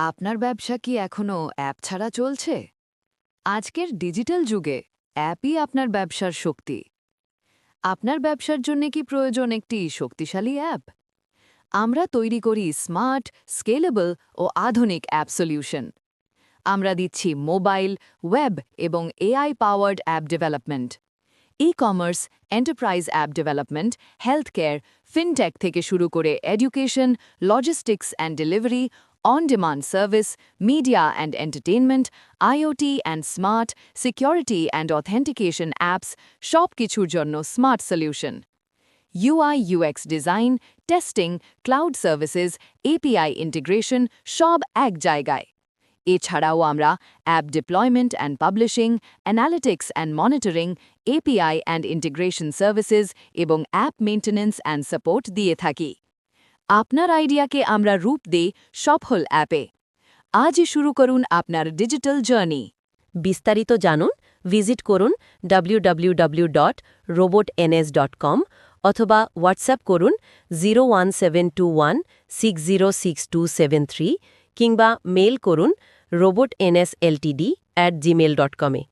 আপনার ব্যবসা কি এখনো অ্যাপ ছাড়া চলছে? আজকের ডিজিটাল যুগে অ্যাপই আপনার ব্যবসার শক্তি। আপনার ব্যবসার জন্য কি প্রয়োজন একটি শক্তিশালী অ্যাপ? আমরা তৈরি করি স্মার্ট, স্কেলেবল ও আধুনিক অ্যাপ সলিউশন। আমরা দিচ্ছি মোবাইল, ওয়েব এবং AI powered app development, e-commerce, enterprise app development, health care, fintech থেকে শুরু করে education, logistics and delivery, on-demand service, media and entertainment, IoT and smart, security and authentication apps, সব কিছুর জন্য smart solution. UI UX design, testing, cloud services, API integration সব এক জায়গায়। এছাড়াও আমরা app deployment and publishing, analytics and monitoring, API and integration services এবং app maintenance and support দিয়ে থাকি। আপনার আইডিয়াকে আমরা রূপ দেই সফল অ্যাপে। আজই শুরু করুন আপনার ডিজিটাল জার্নি। বিস্তারিত জানুন, ভিজিট করুন www.robotns.com অথবা হোয়াটসঅ্যাপ করুন 01721606273 কিংবা মেইল করুন robotnsltd@gmail.com-এ।